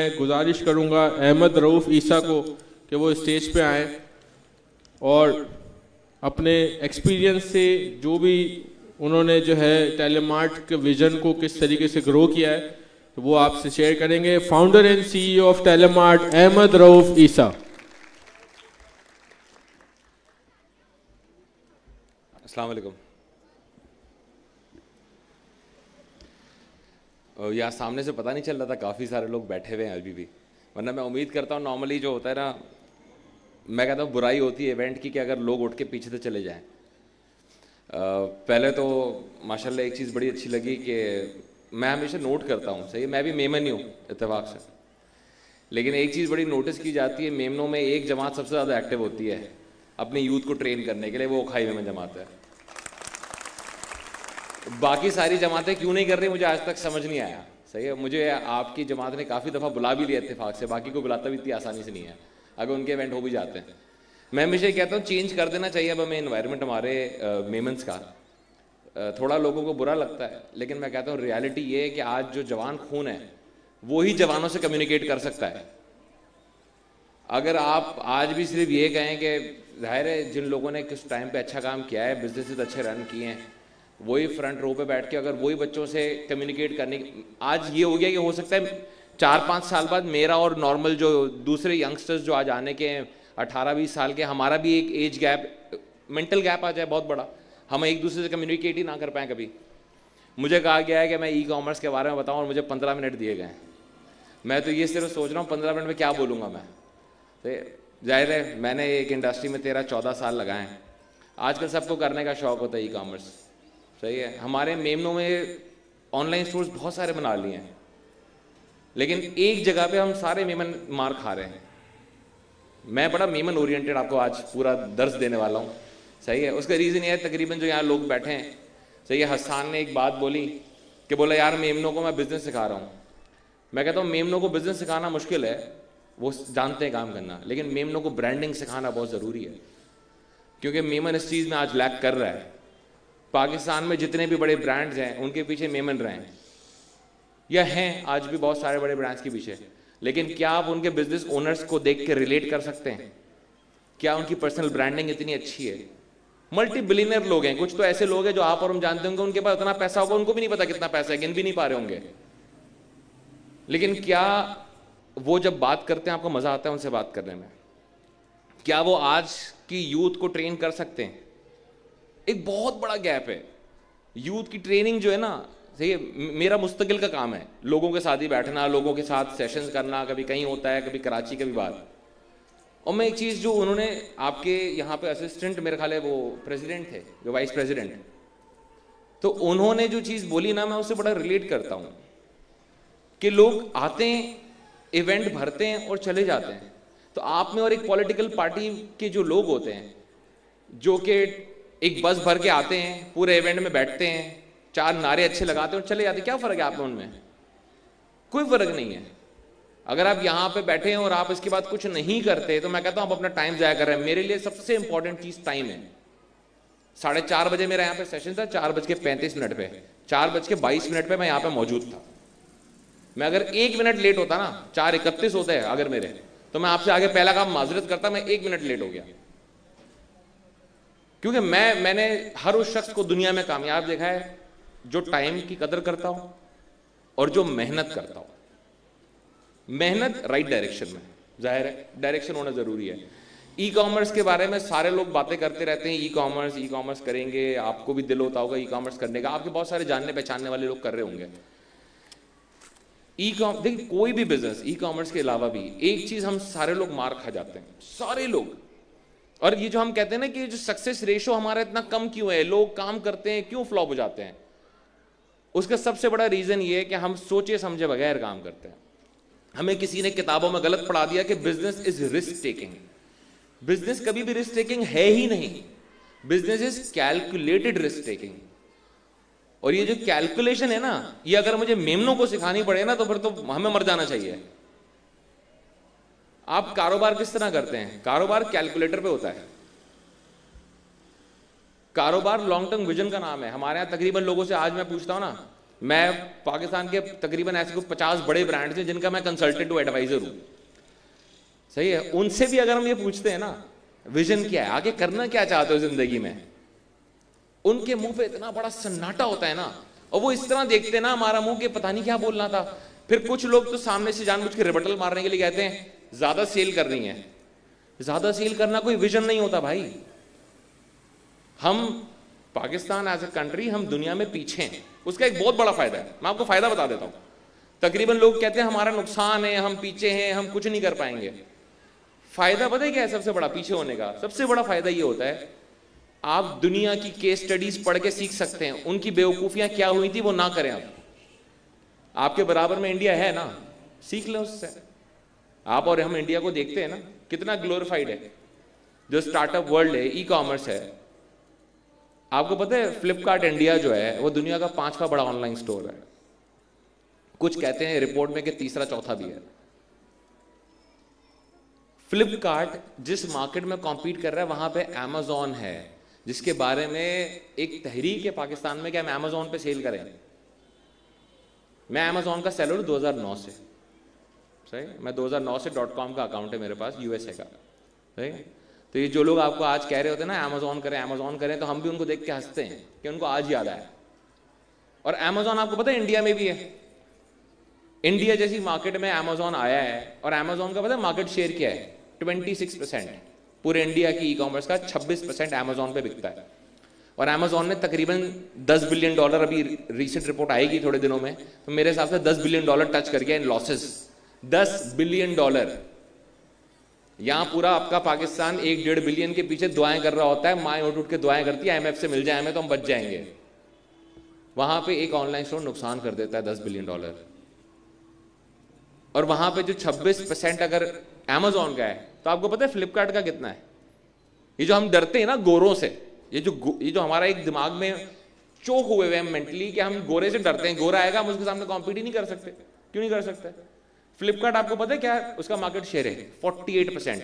मैं गुजारिश करूंगा अहमद रऊफ ईसा को कि वो स्टेज पे आए और अपने एक्सपीरियंस से जो भी उन्होंने जो है टेलीमार्ट के विजन को किस तरीके से ग्रो किया है तो वो आपसे शेयर करेंगे। Founder and CEO of Telemart Ahmed Rauf Isa. अस्सलाम वालेकुम। यहाँ सामने से पता नहीं चल रहा था, काफ़ी सारे लोग बैठे हुए हैं अभी भी, वरना मैं उम्मीद करता हूँ नॉर्मली जो होता है ना, मैं कहता हूँ बुराई होती है इवेंट की कि अगर लोग उठ के पीछे से चले जाएं। पहले तो माशाल्लाह एक चीज़ बड़ी अच्छी लगी कि मैं हमेशा नोट करता हूँ, सही है, मैं भी मेमन ही हूँ इत्तेफाक से, लेकिन एक चीज़ बड़ी नोटिस की जाती है, मेमनों में एक जमात सबसे ज़्यादा एक्टिव होती है अपने यूथ को ट्रेन करने के लिए, वो ओखाई मेमन जमात है। बाकी सारी जमातें क्यों नहीं कर रही मुझे आज तक समझ नहीं आया। सही है, मुझे आपकी जमात ने काफ़ी दफ़ा बुला भी लिया इत्तेफाक से, बाकी को बुलाता भी इतनी आसानी से नहीं है अगर उनके इवेंट हो भी जाते हैं। मैं हमेशा ये कहता हूँ चेंज कर देना चाहिए अब हमें इन्वायरमेंट हमारे मेमन्स का। थोड़ा लोगों को बुरा लगता है, लेकिन मैं कहता हूँ रियलिटी ये है कि आज जो जवान खून है वो ही जवानों से कम्युनिकेट कर सकता है। अगर आप आज भी सिर्फ ये कहें कि जाहिर है जिन लोगों ने किस टाइम पे अच्छा काम किया है, बिजनेसेस अच्छे रन किए हैं, वही फ्रंट रो पे बैठ के अगर वही बच्चों से कम्युनिकेट करने की, आज ये हो गया कि हो सकता है 4-5 साल बाद मेरा और नॉर्मल जो दूसरे यंगस्टर्स जो आज आने के 18-20 साल के, हमारा भी एक एज गैप, मेंटल गैप आ जाए बहुत बड़ा, हम एक दूसरे से कम्युनिकेट ही ना कर पाएँ कभी। मुझे कहा गया है कि मैं ई कॉमर्स के बारे में बताऊँ और मुझे 15 मिनट दिए गए। मैं तो ये सिर्फ सोच रहा हूँ 15 मिनट में क्या बोलूँगा मैं। तो जाहिर है मैंने एक इंडस्ट्री में 13-14 साल लगाए हैं। आजकल सबको करने का शौक होता है ई कॉमर्स, सही है। हमारे मेमनों में ऑनलाइन स्टोर्स बहुत सारे बना लिए हैं, लेकिन एक जगह पे हम सारे मेमन मार खा रहे हैं। मैं बड़ा मेमन ओरिएंटेड आपको आज पूरा दर्स देने वाला हूँ, सही है। उसका रीज़न ये है, तकरीबन जो यहाँ लोग बैठे हैं, सही है, हसन ने एक बात बोली कि बोला यार मेमनों को मैं बिज़नेस सिखा रहा हूँ। मैं कहता हूँ मेमनों को बिज़नेस सिखाना मुश्किल है, वो जानते हैं काम करना, लेकिन मेमनों को ब्रांडिंग सिखाना बहुत ज़रूरी है, क्योंकि मेमन इस चीज़ में आज लैक कर रहा है। पाकिस्तान में जितने भी बड़े ब्रांड्स हैं उनके पीछे मेमन रहे हैं या हैं आज भी बहुत सारे बड़े ब्रांड्स के पीछे, लेकिन क्या आप उनके बिजनेस ओनर्स को देख के रिलेट कर सकते हैं? क्या उनकी पर्सनल ब्रांडिंग इतनी अच्छी है? मल्टी बिलियनर लोग हैं, कुछ तो ऐसे लोग हैं जो आप और हम जानते होंगे उनके पास उतना पैसा होगा, उनको भी नहीं पता कितना पैसा है, गिन भी नहीं पा रहे होंगे, लेकिन क्या वो जब बात करते हैं आपको मजा आता है उनसे बात करने में? क्या वो आज की यूथ को ट्रेन कर सकते हैं? एक बहुत बड़ा गैप है। यूथ की ट्रेनिंग जो है ना, सही है, मेरा मुस्तकिल का काम है लोगों के साथ ही बैठना, लोगों के साथ सेशंस करना, कभी कहीं होता है, कभी कराची, कभी बात। और मैं एक चीज़ जो उन्होंने आपके यहाँ पे असिस्टेंट, मेरे ख्याल है वो प्रेसिडेंट थे, जो वाइस प्रेसिडेंट, तो उन्होंने जो चीज़ बोली ना, मैं उससे बड़ा रिलेट करता हूँ कि लोग आते हैं, इवेंट भरते हैं और चले जाते हैं। तो आप में और एक पॉलिटिकल पार्टी के जो लोग होते हैं जो कि एक बस भर के आते हैं, पूरे इवेंट में बैठते हैं, 4 नारे अच्छे लगाते हैं और चले जाते हैं, क्या फ़र्क है आप में उनमें? कोई फ़र्क नहीं है। अगर आप यहाँ पे बैठे हैं और आप इसके बाद कुछ नहीं करते तो मैं कहता हूँ आप अपना टाइम ज़ाया कर रहे हैं। मेरे लिए सबसे इंपॉर्टेंट चीज़ टाइम है। 4:30 बजे मेरा यहाँ पे सेशन था, 4:35 पे, 4:22 पे मैं यहाँ पे मौजूद था। मैं अगर 1 मिनट लेट होता ना, 4:31 होता है अगर मेरे, तो मैं आपसे आगे पहला काम माजरत करता, मैं 1 मिनट लेट हो गया, क्योंकि मैंने हर उस शख्स को दुनिया में कामयाब देखा है जो टाइम की कदर करता हो और जो मेहनत करता हो। मेहनत राइट डायरेक्शन में, जाहिर है डायरेक्शन होना जरूरी है। ई कॉमर्स के बारे में सारे लोग बातें करते रहते हैं, ई कॉमर्स करेंगे, आपको भी दिल होता होगा ई कॉमर्स करने का, आपके बहुत सारे जानने पहचानने वाले लोग कर रहे होंगे। देखिए कोई भी बिजनेस ई कॉमर्स के अलावा भी एक चीज हम सारे लोग मार खा जाते हैं, सारे लोग। और ये जो हम कहते हैं ना कि जो सक्सेस रेशो हमारा इतना कम क्यों है, लोग काम करते हैं क्यों फ्लॉप हो जाते हैं, उसका सबसे बड़ा रीजन ये है कि हम सोचे समझे बगैर काम करते हैं। हमें किसी ने किताबों में गलत पढ़ा दिया कि business is risk taking. Business कभी भी रिस्क टेकिंग है ही नहीं, business is calculated risk taking. और ये जो कैलकुलेशन है ना, ये अगर मुझे मेमनों को सिखानी पड़े ना तो फिर तो हमें मर जाना चाहिए। आप कारोबार किस तरह करते हैं? कारोबार कैलकुलेटर पे होता है। कारोबार लॉन्ग टर्म विजन का नाम है। हमारे यहां तकरीबन लोगों से आज मैं पूछता हूं ना, मैं पाकिस्तान के तकरीबन ऐसे कोई 50 बड़े ब्रांड्स हैं जिनका मैं कंसल्टेंट हूं, एडवाइजर हूं, सही है। उनसे भी अगर हम ये पूछते हैं ना विजन क्या है, आगे करना क्या चाहते हो जिंदगी में, उनके मुंह पे इतना बड़ा सन्नाटा होता है ना, और वो इस तरह देखते हैं ना हमारा मुंह के पता नहीं क्या बोलना था। फिर कुछ लोग तो सामने से जानबूझ के रिबटल मारने के लिए कहते हैं ज्यादा सेल करनी है। ज्यादा सेल करना कोई विजन नहीं होता भाई। हम पाकिस्तान एज ए कंट्री, हम दुनिया में पीछे हैं। उसका एक बहुत बड़ा फायदा है, मैं आपको फायदा बता देता हूं। तकरीबन लोग कहते हैं हमारा नुकसान है, हम पीछे हैं, हम कुछ नहीं कर पाएंगे। फायदा पता है क्या है सबसे बड़ा पीछे होने का? सबसे बड़ा फायदा ये होता है, आप दुनिया की केस स्टडीज पढ़ के सीख सकते हैं, उनकी बेवकूफियां क्या हुई थी वो ना करें। आप आपके बराबर में इंडिया है ना, सीख लें उससे। आप और हम इंडिया को देखते हैं ना कितना ग्लोरिफाइड है। जो स्टार्टअप वर्ल्ड है, ई कॉमर्स है, आपको पता है फ्लिपकार्ट इंडिया जो है वो दुनिया का 5वां बड़ा ऑनलाइन स्टोर है। कुछ कहते हैं रिपोर्ट में कि तीसरा चौथा भी है। फ्लिपकार्ट जिस मार्केट में कॉम्पीट कर रहा है वहां पे अमेजॉन है, जिसके बारे में एक तहरीक है पाकिस्तान में कि हम अमेजॉन पे सेल करें। मैं अमेजॉन का सेलर हूं 2009 से, सही। मैं 2009 से .com का अकाउंट है मेरे पास, यूएसए का, सही। तो ये जो लोग आपको आज कह रहे होते हैं ना अमेजॉन करें, तो हम भी उनको देख के हंसते हैं कि उनको आज याद आया। और अमेजॉन आपको पता है इंडिया में भी है। इंडिया जैसी मार्केट में अमेजॉन आया है, और अमेजॉन का पता है मार्केट शेयर क्या है? 26%। पूरे इंडिया की ई कॉमर्स का 26% अमेजॉन पे बिकता है। और अमेजॉन ने तकरीबन $10 बिलियन, अभी रीसेंट रिपोर्ट आएगी थोड़े दिनों में, तो मेरे हिसाब से $10 बिलियन टच कर गया इन लॉसेस। $10 बिलियन। यहां पूरा आपका पाकिस्तान 1-1.5 बिलियन के पीछे दुआएं कर रहा होता है। माएं उठ के दुआएं करती है IMF से मिल जाए हमें तो हम बच जाएंगे। वहां पे एक ऑनलाइन स्टोर नुकसान कर देता है $10 बिलियन। और वहां पे जो 26% अगर अमेजॉन का है, तो आपको पता है फ्लिपकार्ट का कितना है? ये जो हम डरते हैं ना गोरों से, ये जो हमारा एक दिमाग में चोक हुए हैं मेंटली कि हम गोरे से डरते हैं, गोरा आएगा हम उसके सामने कॉम्पीट ही नहीं कर सकते। क्यों नहीं कर सकते? फ्लिपकार्ट आपको पता है क्या है उसका मार्केट शेयर है? 48%।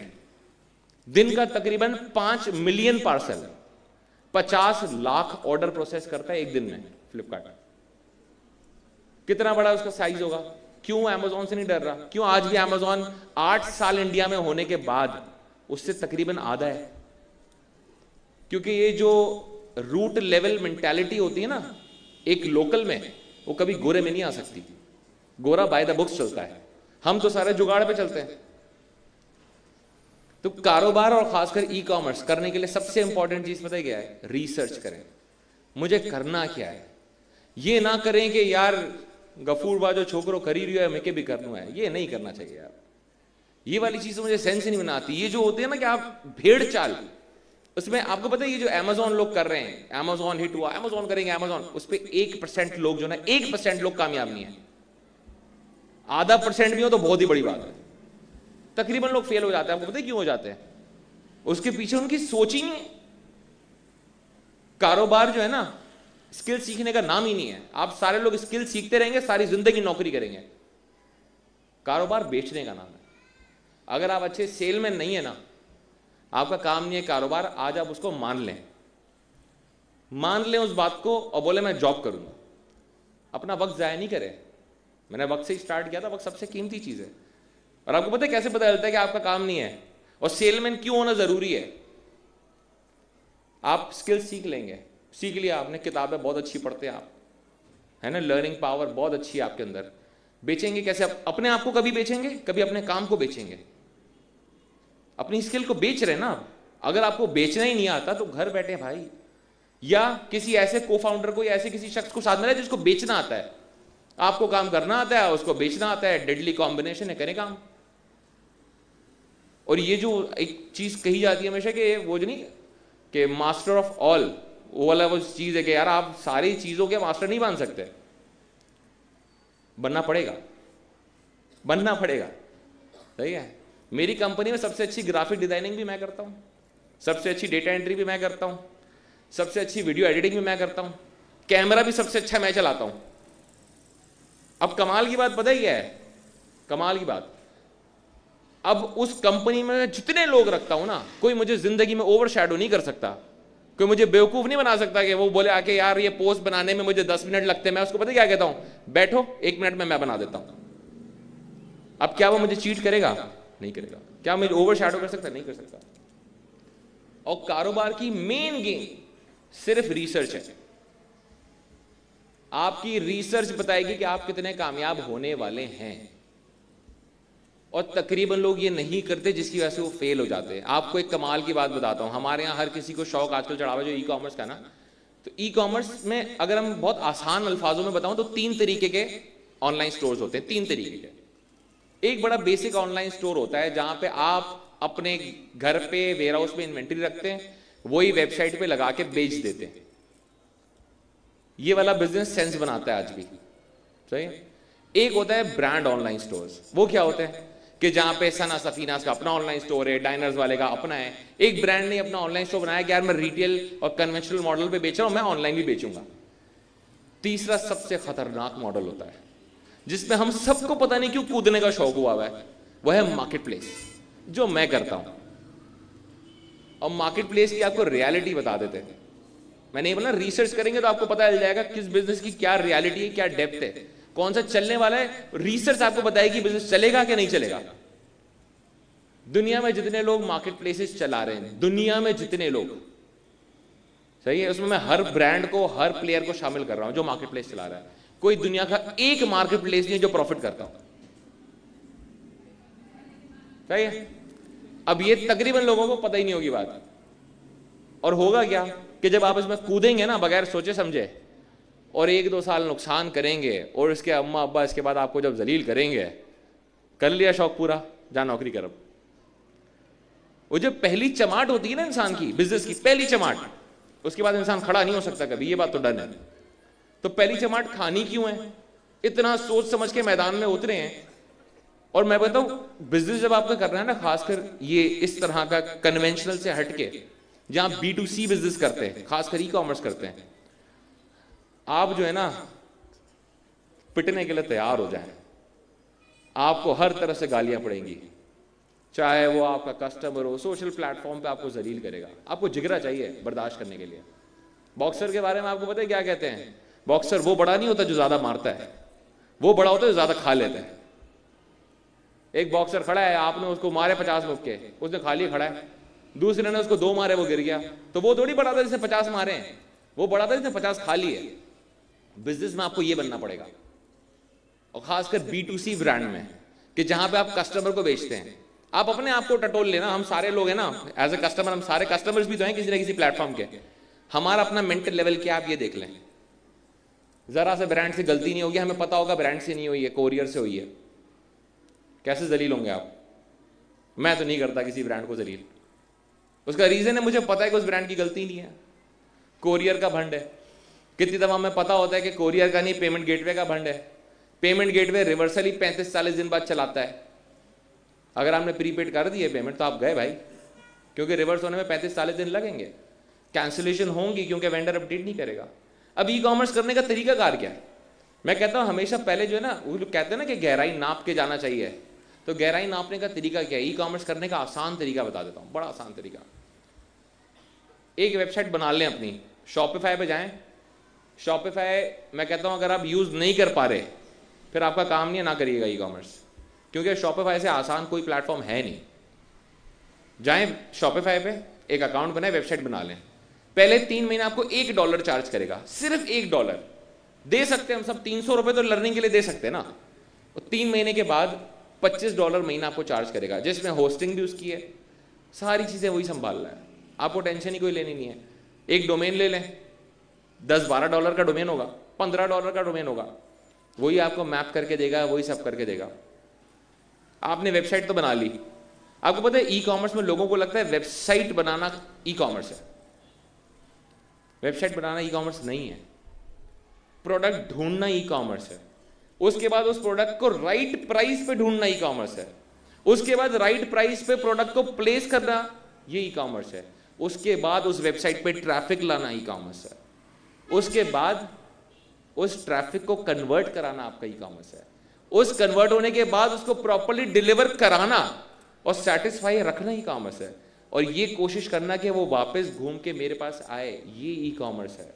दिन का तकरीबन 5 million parcel, 50 lakh order process करता है एक दिन में फ्लिपकार्ट। कितना बड़ा उसका साइज होगा? क्यों अमेजॉन से नहीं डर रहा? क्यों आज भी अमेजॉन 8 साल इंडिया में होने के बाद उससे तकरीबन आधा है? क्योंकि ये जो रूट लेवल मेंटालिटी होती है ना एक लोकल में, वो कभी गोरे में नहीं आ सकती। गोरा बाय द बुक्स चलता है, हम तो सारे जुगाड़ पे चलते हैं। तो कारोबार और खासकर ई कॉमर्स करने के लिए सबसे इंपॉर्टेंट चीज पता है क्या है? रिसर्च करें, मुझे करना क्या है। ये ना करें कि यार गफूर बा जो छोकरो करी रही है मैं भी करना है, ये नहीं करना चाहिए यार। ये वाली चीज मुझे सेंस ही नहीं बनाती। ये जो होती है ना कि आप भेड़ चाल, उसमें आपको पता है ये जो अमेजॉन लोग कर रहे हैं, अमेजॉन हिट हुआ, अमेजॉन करेंगे अमेजॉन, उस पर 1% लोग जो ना 1% लोग कामयाब नहीं है। आधा % भी हो तो बहुत ही बड़ी बात है। तकरीबन लोग फेल हो जाते हैं। आपको पता है क्यों हो जाते हैं? उसके पीछे उनकी सोच ही नहीं। कारोबार जो है ना स्किल सीखने का नाम ही नहीं है। आप सारे लोग स्किल सीखते रहेंगे, सारी जिंदगी नौकरी करेंगे। कारोबार बेचने का नाम है। अगर आप अच्छे सेलमैन नहीं है ना, आपका काम नहीं है कारोबार, आज आप उसको मान लें उस बात को और बोले मैं जॉब करूंगा। अपना वक्त जाया नहीं करें। मैंने वक्त से ही स्टार्ट किया था, वक्त सबसे कीमती चीज है। और आपको पता है कैसे पता चलता है कि आपका काम नहीं है और सेलमैन क्यों होना जरूरी है? आप स्किल सीख लेंगे, सीख लिया आपने, किताबें बहुत अच्छी पढ़ते हैं आप, है ना, लर्निंग पावर बहुत अच्छी है आपके अंदर। बेचेंगे कैसे? अपने आप को कभी बेचेंगे, कभी अपने काम को बेचेंगे। अपनी स्किल को बेच रहे ना। अगर आपको बेचना ही नहीं आता तो घर बैठे भाई, या किसी ऐसे को फाउंडर को या ऐसे किसी शख्स को साथ में रहे जिसको बेचना आता है। आपको काम करना आता है, उसको बेचना आता है, डेडली कॉम्बिनेशन है, करें काम। और ये जो एक चीज कही जाती है हमेशा कि वो जो नहीं कि मास्टर ऑफ ऑल, वो वाला वो चीज है कि यार आप सारी चीजों के मास्टर नहीं बन सकते, बनना पड़ेगा। सही है। मेरी कंपनी में सबसे अच्छी ग्राफिक डिजाइनिंग भी मैं करता हूं, सबसे अच्छी डेटा एंट्री भी मैं करता हूं, सबसे अच्छी वीडियो एडिटिंग भी मैं करता हूं, कैमरा भी सबसे अच्छा मैं चलाता हूं। अब कमाल की बात पता ही है, कमाल की बात, अब उस कंपनी में जितने लोग रखता हूं ना, कोई मुझे जिंदगी में ओवर शैडो नहीं कर सकता। कोई मुझे बेवकूफ नहीं बना सकता कि वो बोले आके यार ये पोस्ट बनाने में मुझे 10 मिनट लगते हैं, मैं उसको पता क्या कहता हूं, बैठो 1 मिनट में मैं बना देता हूं। अब क्या वो मुझे चीट करेगा? नहीं करेगा। क्या मुझे ओवर शैडो कर सकता? नहीं कर सकता। और कारोबार की मेन गेम सिर्फ रिसर्च है। आपकी रिसर्च बताएगी कि आप कितने कामयाब होने वाले हैं, और तकरीबन लोग ये नहीं करते, जिसकी वजह से वो फेल हो जाते हैं। आपको एक कमाल की बात बताता हूं, हमारे यहां हर किसी को शौक आजकल चढ़ावा जो ई कॉमर्स का ना, तो ई कॉमर्स में अगर हम बहुत आसान अल्फाजों में बताऊं तो 3 तरीके के ऑनलाइन स्टोर्स होते हैं। 3 तरीके के। एक बड़ा बेसिक ऑनलाइन स्टोर होता है जहां पे आप अपने घर पे वेयर हाउस में इन्वेंट्री रखते हैं, वही वेबसाइट पे लगा के बेच देते हैं। ये वाला बिजनेस सेंस बनाता है आज भी, सही। एक होता है ब्रांड ऑनलाइन स्टोर्स। वो क्या होते हैं कि जहां पे सना सफीनास का अपना ऑनलाइन स्टोर है, डाइनर्स वाले का अपना है। एक ब्रांड ने अपना ऑनलाइन स्टोर बनाया कि यार मैं रिटेल और कन्वेंशनल मॉडल पे बेच रहा हूं, मैं ऑनलाइन भी बेचूंगा। तीसरा सबसे खतरनाक मॉडल होता है जिसमें हम सबको पता नहीं क्यों कूदने का शौक हुआ है, वह है मार्केट प्लेस, जो मैं करता हूं। और मार्केट प्लेस की आपको रियलिटी बता देते हैं। मैंने ये बोला रिसर्च करेंगे तो आपको पता चल जाएगा किस बिजनेस की क्या रियलिटी है, क्या डेप्थ है, कौन सा चलने वाला है। रिसर्च आपको बताएगी बिजनेस चलेगा कि नहीं चलेगा। दुनिया में जितने लोग मार्केट प्लेसेस चला रहे हैं, दुनिया में जितने लोग, सही है, उसमें मैं हर ब्रांड को, हर प्लेयर को शामिल कर रहा हूं जो मार्केट प्लेस चला रहा है। कोई दुनिया का एक मार्केट प्लेस नहीं जो प्रॉफिट करता हूं, सही है। अब ये तकरीबन लोगों को पता ही नहीं होगी बात। और होगा क्या कि जब आप इसमें कूदेंगे ना बगैर सोचे समझे, और 1-2 साल नुकसान करेंगे, और इसके अम्मा अब्बा इसके बाद आपको जब जलील करेंगे, कर लिया शौक पूरा, जा नौकरी कर। वो जो पहली चमाट होती है ना इंसान की, बिजनेस की पहली चमाट, उसके बाद इंसान खड़ा नहीं हो सकता कभी, ये बात तो डन है। तो पहली चमाट खानी क्यों है? इतना सोच समझ के मैदान में उतरे हैं। और मैं बताऊं, बिजनेस जब आपका कर रहा है ना, खासकर ये इस तरह का कन्वेंशनल से हटके, जहां B2C बिजनेस करते हैं, खासकर ई कॉमर्स करते हैं, आप जो है ना पिटने के लिए तैयार हो जाएं। आपको हर तरह से गालियां पड़ेंगी, चाहे वो आपका कस्टमर हो, सोशल प्लेटफॉर्म पे आपको जलील करेगा। आपको जिगरा चाहिए बर्दाश्त करने के लिए। बॉक्सर के बारे में आपको पता है क्या कहते हैं? बॉक्सर वो बड़ा नहीं होता जो ज्यादा मारता है, वो बड़ा होता है जो ज्यादा खा लेता है। एक बॉक्सर खड़ा है, आपने उसको मारे 50 मुक्के, उसने खा लिए खड़ा है। दूसरे ने उसको 2 मारे, वो गिर गया। तो वो थोड़ी बड़ा था जिसने 50 मारे हैं, वो बड़ा था जिसने 50 खा लिए। बिजनेस में आपको ये बनना पड़ेगा, और खासकर B2C ब्रांड में, कि जहां पे आप कस्टमर को बेचते हैं। आप अपने आप को टटोल लेना, हम सारे लोग हैं ना एज ए कस्टमर, हम सारे कस्टमर्स भी तो हैं किसी ना किसी प्लेटफॉर्म के। हमारा अपना मेंटल लेवल क्या, आप ये देख लें। जरा से ब्रांड से गलती नहीं होगी, हमें पता होगा ब्रांड से नहीं हुई है, कोरियर से हुई है, कैसे जलील होंगे आप? मैं तो नहीं करता किसी ब्रांड को जलील। उसका रीजन है, मुझे पता है कि उस ब्रांड की गलती नहीं है, कोरियर का भंड है। कितनी दफा हमें पता होता है कि कोरियर का नहीं, पेमेंट गेटवे का भंड है। पेमेंट गेटवे रिवर्सली 35-40 दिन बाद चलाता है। अगर आपने प्रीपेड कर दी है पेमेंट तो आप गए भाई, क्योंकि रिवर्स होने में 35-40 दिन लगेंगे। कैंसिलेशन होंगी क्योंकि वेंडर अपडेट नहीं करेगा। अब ई कॉमर्स करने का तरीका कार क्या है? मैं कहता हूं हमेशा पहले जो है ना, वो लोग कहते हैं ना कि गहराई नाप के जाना चाहिए, तो गहराई नापने का तरीका क्या है? ई कॉमर्स करने का आसान तरीका बता देता हूं, बड़ा आसान तरीका। एक वेबसाइट बना लें अपनी, शॉपिफाई पे जाएं। शॉपिफाई मैं कहता हूं अगर आप यूज नहीं कर पा रहे, फिर आपका काम नहीं है, ना करिएगा ई कॉमर्स, क्योंकि शॉपिफाई से आसान कोई प्लेटफॉर्म है नहीं। जाएं शॉपिफाई पे, एक अकाउंट बनाए, वेबसाइट बना लें। पहले 3 महीने आपको $1 चार्ज करेगा, सिर्फ $1 दे सकते हैं हम सब। 300 रुपए तो लर्निंग के लिए दे सकते हैं ना। और 3 महीने के बाद $25 महीना आपको चार्ज करेगा, जिसमें होस्टिंग भी उसकी है, सारी चीजें वही संभाल रहा है। आपको टेंशन ही कोई लेनी नहीं है। एक डोमेन ले लें, $10-12 का डोमेन होगा, $15 का डोमेन होगा, वही आपको मैप करके देगा, वही सब करके देगा। आपने वेबसाइट तो बना ली। आपको पता है ई कॉमर्स में लोगों को लगता है वेबसाइट बनाना ई कॉमर्स है। वेबसाइट बनाना ई कॉमर्स नहीं है। प्रोडक्ट ढूंढना ई कॉमर्स है। उसके बाद उस प्रोडक्ट को राइट प्राइस पे ढूंढना ई कॉमर्स है। उसके बाद राइट प्राइस पे प्रोडक्ट को प्लेस करना, ये ई कॉमर्स है। उसके बाद उस वेबसाइट पे ट्रैफिक लाना ई कॉमर्स है। उसके बाद उस ट्रैफिक को कन्वर्ट कराना आपका ई कॉमर्स है। उस कन्वर्ट होने के बाद उसको प्रॉपर्ली डिलीवर कराना और सेटिस्फाई रखना ई कॉमर्स है। और ये कोशिश करना कि वो वापस घूम के मेरे पास आए, ये ई कॉमर्स है।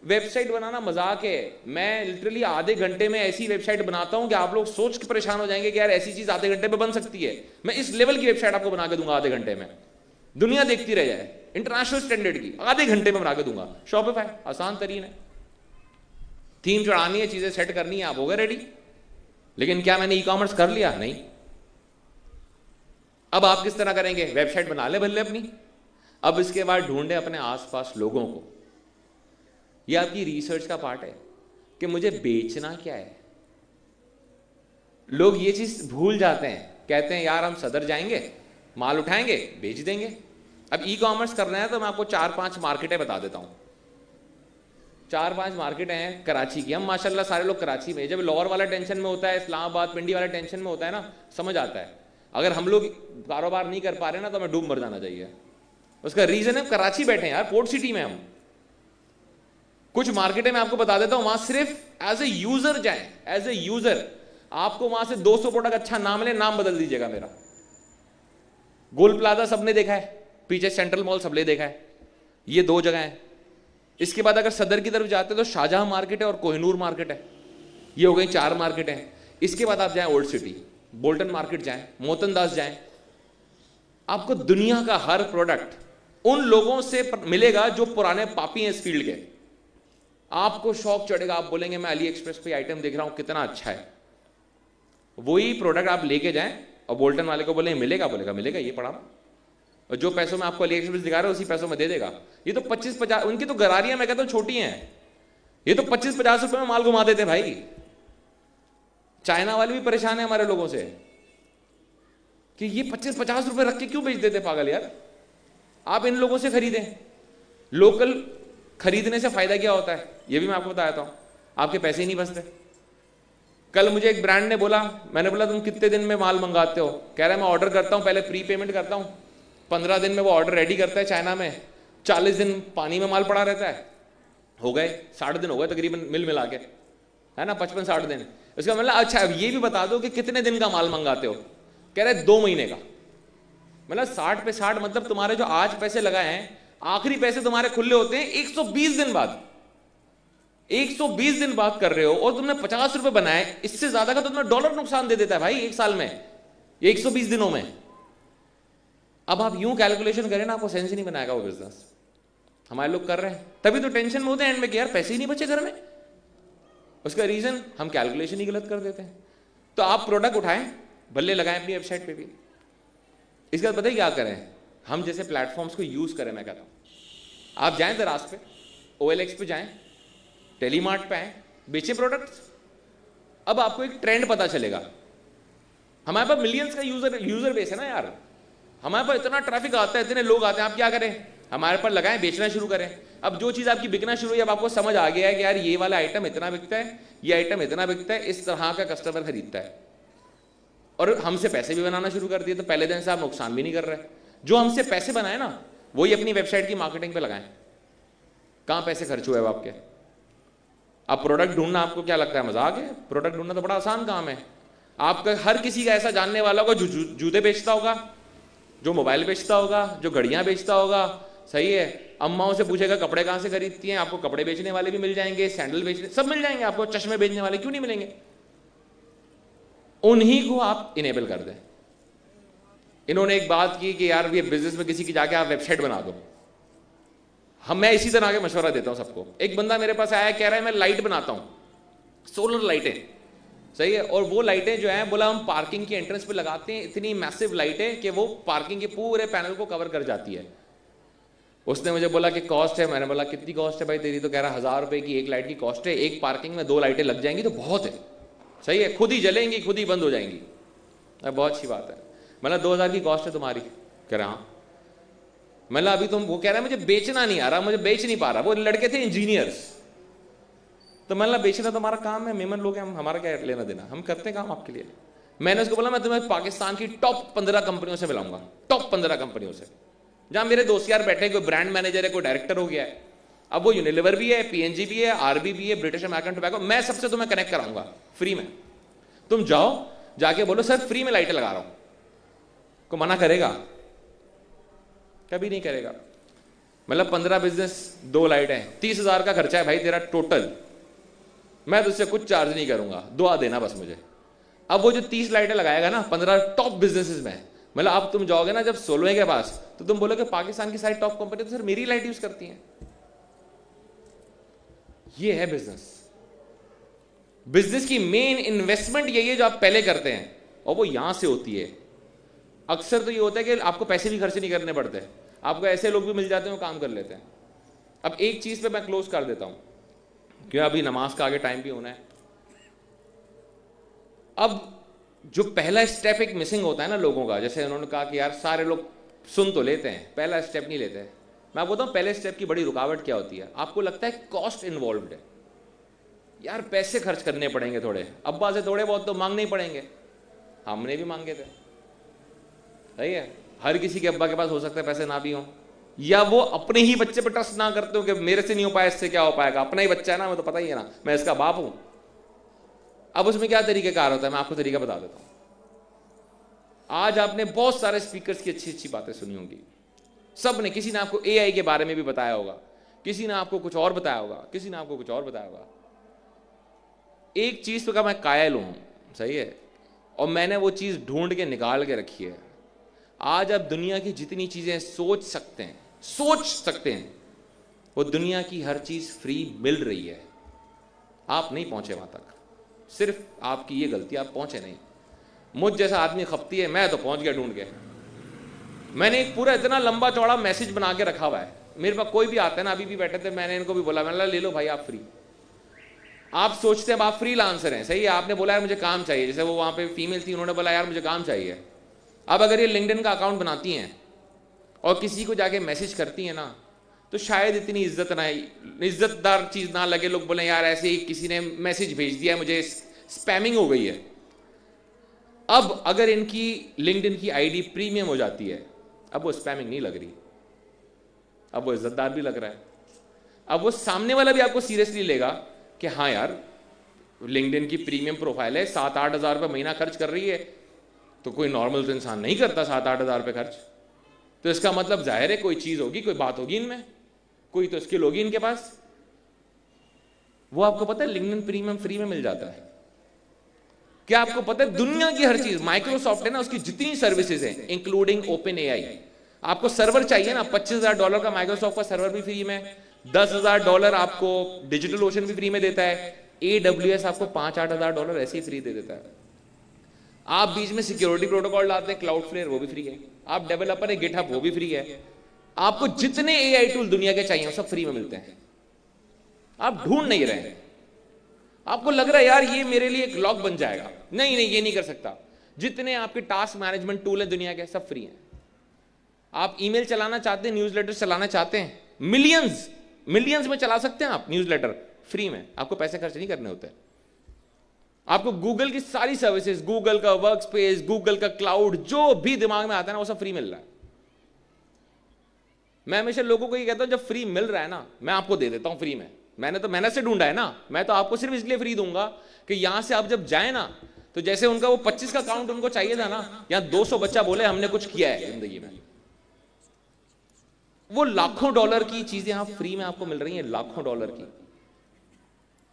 वेबसाइट बनाना मजाक है। मैं लिटरली आधे घंटे में ऐसी वेबसाइट बनाता हूं कि आप लोग सोच के परेशान हो जाएंगे कि यार ऐसी चीज आधे घंटे में बन सकती है। मैं इस लेवल की वेबसाइट आपको बना के दूंगा आधे घंटे में, दुनिया देखती रह जाए, इंटरनेशनल स्टैंडर्ड की, आधे घंटे में बना के दूंगा। शॉपिफाई आसान तरीन है, थीम चढ़ानी है, चीजें सेट करनी है, आप हो गए रेडी। लेकिन क्या मैंने ई कॉमर्स कर लिया? नहीं। अब आप किस तरह करेंगे? वेबसाइट बना ले भले अपनी, अब इसके बाद ढूंढे अपने आसपास लोगों को। यह आपकी रिसर्च का पार्ट है कि मुझे बेचना क्या है। लोग ये चीज भूल जाते हैं, कहते हैं यार हम सदर जाएंगे, माल उठाएंगे, बेच देंगे। अब ई कॉमर्स करना है तो मैं आपको 4-5 मार्केटें बता देता हूं। 4-5 मार्केटें हैं कराची की। हम माशाल्लाह सारे लोग कराची में, जब लाहौर वाला टेंशन में होता है, इस्लामाबाद पिंडी वाला टेंशन में होता है ना, समझ आता है। अगर हम लोग कारोबार नहीं कर पा रहे ना तो हमें डूब मर जाना चाहिए। उसका रीजन है कराची बैठे हैं यार, पोर्ट सिटी में हम। कुछ मार्केटें मैं आपको बता देता हूं, वहां सिर्फ एज ए यूजर जाए, एज ए यूजर आपको वहां से 200 प्रोडक्ट अच्छा नाम ले, नाम बदल दीजिएगा मेरा। गोल प्लाजा सबने देखा है, पीछे सेंट्रल मॉल सबने देखा है, ये 2 जगह है। इसके बाद अगर सदर की तरफ जाते हैं तो शाहजहां मार्केट है और कोहिनूर मार्केट है, ये हो गई 4 मार्केट हैं। इसके बाद आप जाएं ओल्ड सिटी, बोल्टन मार्केट जाएं, मोहतनदास जाएं, आपको दुनिया का हर प्रोडक्ट उन लोगों से मिलेगा जो पुराने पापी हैं इस फील्ड के। आपको शौक चढ़ेगा, आप बोलेंगे मैं अली एक्सप्रेस पे आइटम देख रहा हूं कितना अच्छा है। वही प्रोडक्ट आप लेके जाएं और बोल्टन वाले को बोले मिलेगा, बोलेगा मिलेगा, ये पड़ा, और जो पैसों में आपको अली एक्सप्रेस दिखा रहे हो उसी पैसों में दे देगा। ये तो 25-50, उनकी तो गरारियां मैं कहता हूं छोटी हैं, ये तो 25-50 रुपए में माल घुमा देते भाई। चाइना वाले भी परेशान है हमारे लोगों से कि ये 25-50 रुपए रख के क्यों बेच देते पागल यार। आप इन लोगों से खरीदें। लोकल खरीदने से फायदा क्या होता है ये भी मैं आपको बताता हूं, आपके पैसे ही नहीं बचते। कल मुझे एक ब्रांड ने बोला, मैंने बोला तुम कितने दिन में माल मंगाते हो? कह रहा है मैं ऑर्डर करता हूं, पहले प्री पेमेंट करता हूं, 15 दिन में वो ऑर्डर रेडी करता है चाइना में, 40 दिन पानी में माल पड़ा रहता है। हो गए 60 दिन हो गए तकरीबन मिल मिला के, है ना, 55-60 दिन। इसका मतलब अच्छा अब ये भी बता दो कि कितने दिन का माल मंगाते हो? कह रहे 2 महीने का। मतलब 60 पे 60, मतलब तुम्हारे जो आज पैसे लगाए हैं आखिरी पैसे तुम्हारे खुले होते हैं 120 दिन बाद। 120 दिन बात कर रहे हो और तुमने 50 रुपए बनाए, इससे ज्यादा का तो तुम्हें डॉलर नुकसान दे देता है भाई एक साल में, 120 दिनों में। अब आप यूं कैलकुलेशन करें ना, आपको सेंस ही नहीं बनाएगा वो बिजनेस। हमारे लोग कर रहे हैं, तभी तो टेंशन में होते हैं एंड में कि यार पैसे ही नहीं बचे घर में। उसका रीजन हम कैलकुलेशन ही गलत कर देते हैं। तो आप प्रोडक्ट उठाएं, बल्ले लगाएं अपनी वेबसाइट पे भी। इसके बाद पता है क्या करें, हम जैसे प्लेटफॉर्म्स को यूज करें। मैं कहता हूं आप जाएं दराज पे, OLX पे जाएं, टेलीमार्ट पे आए, बेचे प्रोडक्ट्स। अब आपको एक ट्रेंड पता चलेगा। हमारे पास मिलियंस का यूजर बेस है ना यार, हमारे पास इतना ट्रैफिक आता है, इतने लोग आते हैं। आप क्या करें, हमारे पर लगाएं, बेचना शुरू करें। अब जो चीज आपकी बिकना शुरू हुई, अब आपको समझ आ गया है कि यार ये वाला आइटम इतना बिकता है, ये आइटम इतना बिकता है, इस तरह का कस्टमर खरीदता है, और हमसे पैसे भी बनाना शुरू कर दिए। तो पहले दिन से आप नुकसान भी नहीं कर रहे। जो हमसे पैसे बनाए ना वही अपनी वेबसाइट की मार्केटिंग पे लगाएं। कहां पैसे खर्च हुए अब आपके? अब प्रोडक्ट ढूंढना आपको क्या लगता है मजाक है? प्रोडक्ट ढूंढना तो बड़ा आसान काम है। आपका हर किसी का ऐसा जानने वाला होगा जो जूते बेचता होगा, जो मोबाइल बेचता होगा, जो घड़ियां बेचता होगा, सही है। अम्माओं से पूछेगा कपड़े कहां से खरीदती हैं, आपको कपड़े बेचने वाले भी मिल जाएंगे, सैंडल बेचने सब मिल जाएंगे आपको, चश्मे बेचने वाले क्यों नहीं मिलेंगे? उन्हीं को आप इनेबल कर दें। इन्होंने एक बात की कि यार ये बिजनेस में किसी की जाके आप वेबसाइट बना दो। मैं इसी तरह के मशवरा देता हूं सबको। एक बंदा मेरे पास आया, कह रहा है मैं लाइट बनाता हूं, सोलर लाइटें, सही है, और वो लाइटें जो है बोला हम पार्किंग की एंट्रेंस पे लगाते हैं, इतनी मैसिव लाइटें कि वो पार्किंग के पूरे पैनल को कवर कर जाती है। उसने मुझे बोला कि कॉस्ट है, मैंने बोला कितनी कॉस्ट है भाई तेरी? तो कह रहा 1000 रुपए की एक लाइट की कॉस्ट है, एक पार्किंग में 2 लाइटें लग जाएंगी तो बहुत है, सही है, खुद ही जलेंगी खुद ही बंद हो जाएंगी। बहुत अच्छी बात है। मतलब 2000 की कॉस्ट है तुम्हारी? कह रहा हाँ। मतलब अभी तुम, वो कह रहा है मुझे बेचना नहीं आ रहा, मुझे बेच नहीं पा रहा। वो लड़के थे इंजीनियर्स। तो मतलब बेचना तो हमारा काम है, मेमन लोग हैं हम, हमारा क्या लेना देना, हम करते हैं काम आपके लिए। मैंने उसको बोला मैं तुम्हें पाकिस्तान की टॉप 15 कंपनियों से मिलाऊंगा, टॉप 15 कंपनियों से, जहां मेरे दोस्त यार बैठे, कोई ब्रांड मैनेजर है, कोई डायरेक्टर हो गया है, अब वो यूनिलीवर भी है, PNG भी है, RB भी है, ब्रिटिश अमेरिकन टोबैको, मैं सबसे तुम्हें कनेक्ट कराऊंगा फ्री में। तुम जाओ, जाके बोलो सर फ्री में लाइटें लगा रहा हूं, को मना करेगा? कभी नहीं करेगा। मतलब 15 बिजनेस, 2 लाइटें, 30,000 का खर्चा है भाई तेरा टोटल, मैं तुझसे कुछ चार्ज नहीं करूंगा, दुआ देना बस मुझे। अब वो जो 30 लाइटें लगाएगा ना 15 टॉप बिजनेसेस में, मतलब अब तुम जाओगे ना जब सोलवे के पास तो तुम बोलोगे पाकिस्तान की सारी टॉप कंपनी तो सर मेरी लाइट यूज करती हैं। ये है बिजनेस। बिजनेस की मेन इन्वेस्टमेंट यही है जो आप पहले करते हैं, और वो यहां से होती है। अक्सर तो ये होता है कि आपको पैसे भी खर्च नहीं करने पड़ते, आपको ऐसे लोग भी मिल जाते हैं वो काम कर लेते हैं। अब एक चीज पे मैं क्लोज कर देता हूं क्योंकि अभी नमाज का आगे टाइम भी होना है। अब जो पहला स्टेप एक मिसिंग होता है ना लोगों का, जैसे उन्होंने कहा कि यार सारे लोग सुन तो लेते हैं, पहला स्टेप नहीं लेते। मैं बोलता हूं पहले स्टेप की बड़ी रुकावट क्या होती है, आपको लगता है कॉस्ट इन्वॉल्व्ड है, यार पैसे खर्च करने पड़ेंगे थोड़े, अब्बा से थोड़े बहुत तो मांगने ही पड़ेंगे। हमने भी मांगे थे, सही है, हर किसी के अब्बा के पास हो सकता है पैसे ना भी हो, या वो अपने ही बच्चे पर ट्रस्ट ना करते हो कि मेरे से नहीं हो पाया इससे क्या हो पाएगा, अपना ही बच्चा है ना, मैं तो पता ही है ना, मैं इसका बाप हूं। अब उसमें क्या तरीकेकार होता है, मैं आपको तरीका बता देता हूं। आज आपने बहुत सारे स्पीकर्स की अच्छी अच्छी बातें सुनी होंगी, सब ने, किसी ने आपको एआई के बारे में भी बताया होगा, किसी ने आपको कुछ और बताया होगा, किसी ने आपको कुछ और बताया होगा। एक चीज तो का मैं कायल हूं, सही है, और मैंने वो चीज ढूंढ के निकाल के रखी है। आज आप दुनिया की जितनी चीजें सोच सकते हैं वो दुनिया की हर चीज फ्री मिल रही है, आप नहीं पहुंचे वहां तक, सिर्फ आपकी ये गलती, आप पहुंचे नहीं। मुझ जैसा आदमी खपती है, मैं तो पहुंच गया ढूंढ के। मैंने एक पूरा इतना लंबा चौड़ा मैसेज बना के रखा हुआ है, मेरे पास कोई भी आता है ना, अभी भी बैठे थे, मैंने इनको भी बोला, मैंने ले लो भाई आप फ्री। आप सोचते हैं आप फ्रीलांसर हैं, सही है, आपने बोला यार मुझे काम चाहिए, जैसे वो वहां पे फीमेल थी, उन्होंने बोला यार मुझे काम चाहिए। अब अगर ये लिंक्डइन का अकाउंट बनाती हैं और किसी को जाके मैसेज करती हैं ना, तो शायद इतनी इज्जतदार चीज ना लगे, लोग बोले यार ऐसे ही किसी ने मैसेज भेज दिया है मुझे, स्पैमिंग हो गई है। अब अगर इनकी लिंक्डइन की आईडी प्रीमियम हो जाती है, अब वो स्पैमिंग नहीं लग रही, अब वो इज्जतदार भी लग रहा है। अब वो सामने वाला भी आपको सीरियसली लेगा कि हाँ यार लिंक्डइन की प्रीमियम प्रोफाइल है, 7-8 हज़ार रुपये महीना खर्च कर रही है, तो कोई नॉर्मल तो इंसान नहीं करता 7-8 हज़ार रुपये खर्च, तो इसका मतलब जाहिर है कोई चीज होगी, कोई बात होगी इनमें, कोई तो स्किल होगी इनके पास। वो आपको पता है लिंक्डइन प्रीमियम फ्री में मिल जाता है। क्या आपको पता है दुनिया की हर चीज, माइक्रोसॉफ्ट है ना, उसकी जितनी सर्विसेज हैं इंक्लूडिंग ओपन एआई, आपको सर्वर चाहिए ना, $25,000 का माइक्रोसॉफ्ट का सर्वर भी फ्री में, $10,000 आपको डिजिटल ओशन भी फ्री में देता है, AWS आपको $5-8 हज़ार ऐसे ही फ्री दे देता है। आप बीच में सिक्योरिटी प्रोटोकॉल लाते हैं, क्लाउडफ्लेयर, वो भी फ्री है। आप डेवलपर है, गिटहब, वो भी फ्री है। आपको जितने एआई टूल दुनिया के चाहिए वो सब फ्री में मिलते हैं, आप ढूंढ नहीं रहे हैं। आपको लग रहा है यार ये मेरे लिए एक लॉक बन जाएगा, नहीं नहीं ये नहीं कर सकता। जितने आपके टास्क मैनेजमेंट टूल है दुनिया के सब फ्री हैं। आप ईमेल चलाना चाहते हैं, न्यूज़लेटर चलाना चाहते हैं, मिलियंस में चला सकते हैं आप न्यूज़लेटर फ्री में, आपको पैसे खर्च नहीं करने होते। आपको गूगल की सारी सर्विसेज, गूगल का वर्क स्पेस, गूगल का क्लाउड, जो भी दिमाग में आता है ना वो सब फ्री मिल रहा है। मैं हमेशा लोगों को ये कहता हूं जब फ्री मिल रहा है ना मैं आपको दे देता हूं फ्री में, मैंने तो मेहनत से ढूंढा है ना, मैं तो आपको सिर्फ इसलिए फ्री दूंगा कि यहां से आप जब जाए ना, तो जैसे उनका वो 25 का काउंट उनको चाहिए था ना, यहां 200 बच्चा बोले हमने कुछ किया है जिंदगी में। वो लाखों डॉलर की चीजें आप फ्री में आपको मिल रही हैं, लाखों डॉलर की।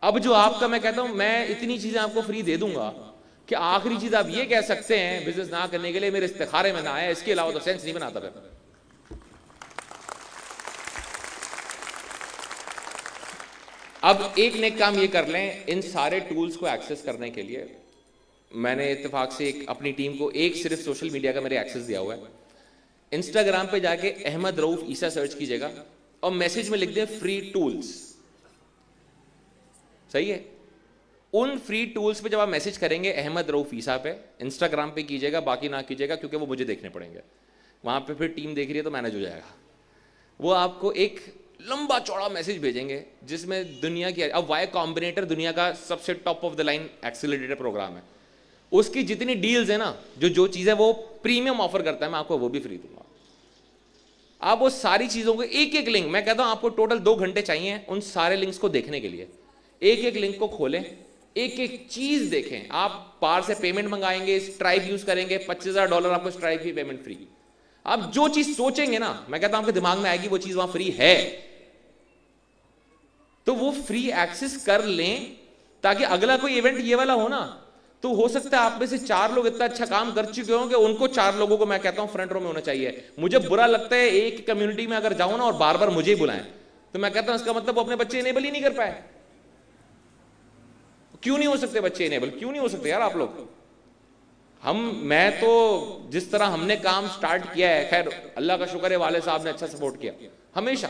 अब जो आपका, मैं कहता हूं मैं इतनी चीजें आपको फ्री दे दूंगा कि आखिरी चीज आप ये कह सकते हैं बिजनेस ना करने के लिए मेरे इस्तिखारे में ना आया, इसके अलावा तो सेंस नहीं बनाता फिर। अब एक नेक काम ये कर लें, इन सारे टूल्स को एक्सेस करने के लिए मैंने इत्तेफाक से अपनी टीम को एक सिर्फ सोशल मीडिया का मेरे एक्सेस दिया हुआ है। इंस्टाग्राम पे जाके अहमद रऊफ ईसा सर्च कीजिएगा और मैसेज में लिख दें फ्री टूल्स, सही है। उन फ्री टूल्स पे जब आप मैसेज करेंगे अहमद रऊफ ईसा पे, इंस्टाग्राम पे कीजिएगा, बाकी ना कीजिएगा क्योंकि वो मुझे देखने पड़ेंगे, वहां पे फिर टीम देख रही है तो मैनेज हो जाएगा। वो आपको एक लंबा चौड़ा मैसेज भेजेंगे जिसमें दुनिया की, अब वाई कॉम्बिनेटर दुनिया का सबसे top of the line accelerator program है, उसकी जितनी डील्स है ना, जो चीजें वो प्रीमियम ऑफर करता है, मैं आपको वो भी फ्री दूंगा। आप वो सारी चीजों को एक एक लिंक, मैं कहता हूं आपको टोटल 2 घंटे चाहिए उन सारे लिंक्स को देखने के लिए। एक एक लिंक को खोलें, एक एक चीज देखें। आप बाहर से पेमेंट मंगाएंगे, स्ट्राइप यूज करेंगे, $25,000 आपको स्ट्राइप की पेमेंट फ्री। आप जो चीज सोचेंगे ना, मैं कहता हूं आपके दिमाग में आएगी वो चीज वहां फ्री है, तो वो फ्री एक्सेस कर लें, ताकि अगला कोई इवेंट ये वाला हो ना, तो हो सकता है आप में से 4 लोग इतना अच्छा काम कर चुके हों कि उनको 4 लोगों को मैं कहता हूं फ्रंट रो में होना चाहिए। मुझे बुरा लगता है एक कम्युनिटी में अगर जाऊं ना और बार बार मुझे ही बुलाएं, तो मैं कहता हूं इसका मतलब वो अपने बच्चे इनेबल ही नहीं कर पाए। क्यों नहीं हो सकते बच्चे इनेबल? क्यों नहीं हो सकते यार आप लोग? मैं तो जिस तरह हमने काम स्टार्ट किया है, खैर अल्लाह का शुक्र है वाले साहब ने अच्छा सपोर्ट किया हमेशा,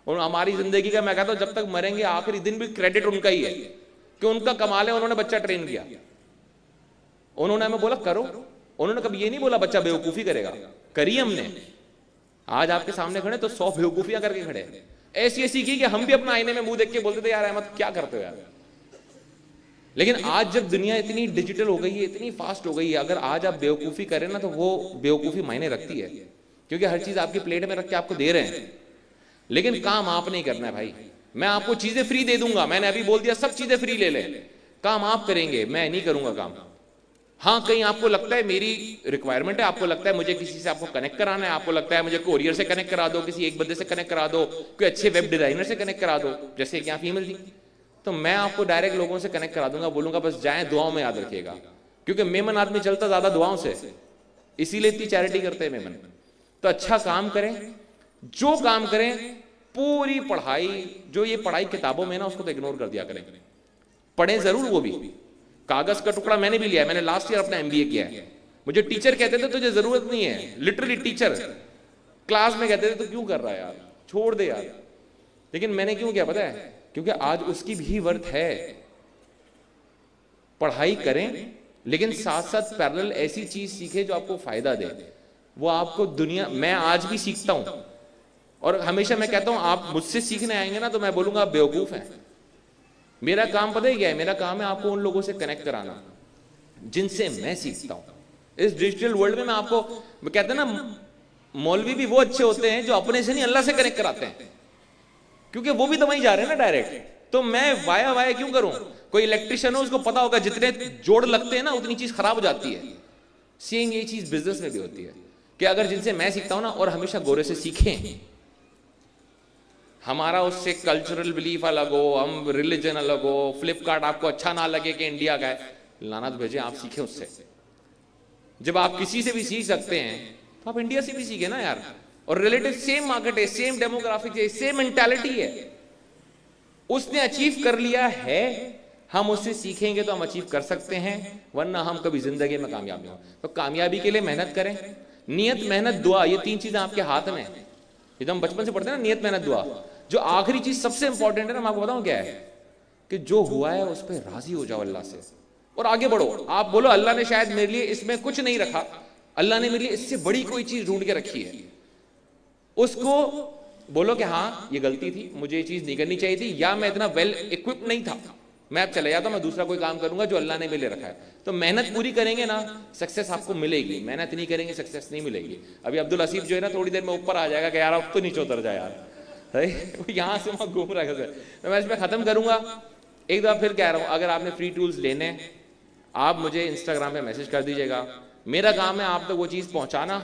और हमारी जिंदगी का मैं कहता हूं जब तक मरेंगे आखिरी दिन भी क्रेडिट उनका ही है कि उनका कमाल है, उन्होंने बच्चा ट्रेन किया, उन्होंने हमें बोला करो, उन्होंने कभी ये नहीं बोला बच्चा बेवकूफी करेगा, करी हमने। आज आपके सामने खड़े तो 100 बेवकूफियां करके खड़े, ऐसी ऐसी की कि हम भी अपना आईने में मुंह देख के बोलते थे यार अहमद क्या करते हो यार। लेकिन आज जब दुनिया इतनी डिजिटल हो गई है, इतनी फास्ट हो गई है, अगर आज आप बेवकूफी करें ना तो वो बेवकूफी मायने रखती है, क्योंकि हर चीज आपकी प्लेट में रख के आपको दे रहे हैं, लेकिन काम आप नहीं करना है भाई। मैं आपको चीजें फ्री दे दूंगा, मैंने अभी बोल दिया सब चीजें फ्री ले ले, काम आप करेंगे, मैं नहीं करूंगा काम। हाँ कहीं आपको लगता है मेरी रिक्वायरमेंट है, आपको लगता है मुझे किसी से आपको कनेक्ट कराना है, आपको लगता है मुझे कोरियर से कनेक्ट करा दो, किसी एक बंदे से कनेक्ट करा दो, कोई अच्छे वेब डिजाइनर से कनेक्ट करा दो, जैसे कि यहाँ फीमेल थी, तो मैं आपको डायरेक्ट लोगों से कनेक्ट करा दूंगा, बोलूंगा बस जाएं, दुआओं में याद रखिएगा, क्योंकि मेमन आदमी चलता ज्यादा दुआओं से, इसीलिए इतनी चैरिटी करते हैं मेमन। तो अच्छा काम करें, जो काम करें पूरी पढ़ाई, जो ये पढ़ाई किताबों में ना उसको तो इग्नोर कर दिया करें, पढ़ें जरूर, वो भी कागज का टुकड़ा मैंने भी लिया है, मैंने लास्ट ईयर अपना MBA किया है। मुझे टीचर कहते थे तुझे जरूरत नहीं है, लिटरली टीचर क्लास में कहते थे तो क्यों कर रहा है यार, छोड़ दे यार, लेकिन मैंने क्यों किया पता है? क्योंकि आज उसकी भी वर्थ है। पढ़ाई करें लेकिन साथ साथ पैरेलल ऐसी चीज सीखे जो आपको फायदा दे, वो आपको दुनिया, मैं आज भी सीखता हूं और हमेशा मैं कहता हूं आप मुझसे सीखने आएंगे ना तो मैं बोलूंगा आप बेवकूफ हैं। मेरा काम पता है क्या है? मेरा काम है आपको उन लोगों से कनेक्ट कराना जिनसे मैं सीखता हूं। इस डिजिटल वर्ल्ड में मैं आपको, मैं कहते हैं ना मौलवी भी वो अच्छे होते हैं जो अपने से नहीं अल्लाह से कनेक्ट कराते हैं, क्योंकि वो भी तो वहीं जा रहे हैं ना डायरेक्ट। तो मैं वाया वाया क्यों करूं? कोई इलेक्ट्रिशियन हो उसको पता होगा जितने जोड़ लगते हैं ना उतनी चीज खराब हो जाती है। सेम ये चीज बिजनेस में भी होती है कि अगर जिनसे मैं सीखता हूं ना, और हमेशा गोरे से सीखें, हमारा उससे कल्चरल बिलीफ अलग हो, हम रिलीजन अलग हो, फ्लिपकार्ट आपको अच्छा ना लगे कि इंडिया का है, लानत भेजे, आप सीखें उससे। जब आप किसी से भी सीख सकते हैं तो आप इंडिया से भी सीखे ना यार, और रिलेटिव सेम मार्केट है, सेम डेमोग्राफिक है, सेम मेंटालिटी है, उसने अचीव कर लिया है, हम उससे सीखेंगे तो हम अचीव कर सकते हैं, वरना हम कभी जिंदगी में कामयाब नहीं हो। तो कामयाबी के लिए मेहनत करें, नियत मेहनत दुआ, ये 3 चीजें आपके हाथ में है। ये तो हम बचपन से पढ़ते हैं ना, नियत मेहनत दुआ। जो आखिरी चीज सबसे इंपॉर्टेंट है ना, मैं आपको बताऊं क्या है, कि जो हुआ है उस पर राजी हो जाओ अल्लाह से और आगे बढ़ो। आप बोलो अल्लाह ने शायद मेरे लिए इसमें कुछ नहीं रखा, अल्लाह ने मेरे लिए इससे बड़ी कोई चीज ढूंढ के रखी है, उसको बोलो कि हाँ ये गलती थी, मुझे ये चीज नहीं करनी चाहिए थी, या मैं इतना वेल इक्विप्ड नहीं था, मैं अब चले जाता, मैं दूसरा कोई काम करूंगा जो अल्लाह ने मेरे लिए रखा है। तो मेहनत पूरी करेंगे ना, सक्सेस आपको मिलेगी, मेहनत नहीं करेंगे सक्सेस नहीं मिलेगी। अभी अब्दुल हसीब जो है ना थोड़ी देर में ऊपर आ जाएगा कि यार अब तो नीचे उतर जाए यार, यहां से वहां घूम रहा है। तो मैं इसमें खत्म करूंगा। एक दफा फिर कह रहा हूं, अगर आपने फ्री टूल्स लेने, आप मुझे इंस्टाग्राम पे मैसेज कर दीजिएगा। मेरा काम है आप तक वो चीज पहुंचाना,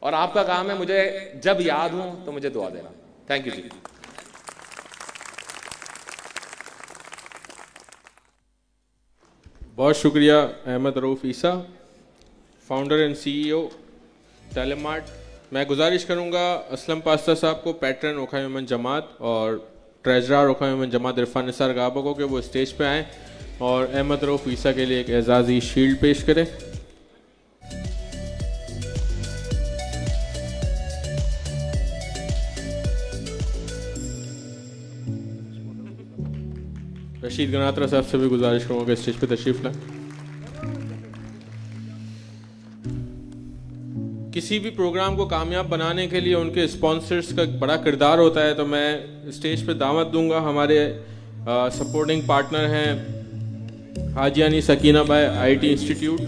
और आपका काम है मुझे जब याद हो तो मुझे दुआ देना। थैंक यू जी। बहुत शुक्रिया अहमद रऊफ ईसा, फाउंडर एंड CEO टेलीमार्ट। मैं गुजारिश करूंगा असलम पास्ता साहब को, पैटर्न ओखाई मोहम्मद जमात और ट्रेजरर ओखाई मोहम्मद जमात इरफान निसार गाबा को, कि वो स्टेज पे आएँ और अहमद रऊफ ईसा के लिए एक एजाज़ी शील्ड पेश करें। रशीद गनात्रा साहब से भी गुजारिश करूंगा कि स्टेज पे तशरीफ लाएं। किसी भी प्रोग्राम को कामयाब बनाने के लिए उनके स्पॉन्सर्स का बड़ा किरदार होता है, तो मैं स्टेज पे दावत दूंगा। हमारे सपोर्टिंग पार्टनर हैं हाजियानी सकीना बाय IT इंस्टीट्यूट,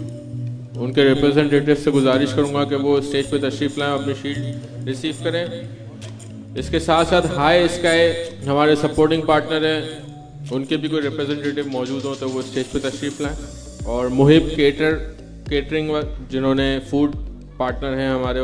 उनके रिप्रेजेंटेटिव से गुजारिश करूंगा कि वो स्टेज पे तशरीफ लाएं, अपनी शील्ड रिसीव करें। इसके साथ साथ हाई स्काई हमारे सपोर्टिंग पार्टनर हैं, उनके भी कोई रिप्रेजेंटेटिव मौजूद हो तो वो स्टेज पे तशरीफ लाएं। और मुहिब केटरिंग जिन्होंने फूड पार्टनर हैं हमारे,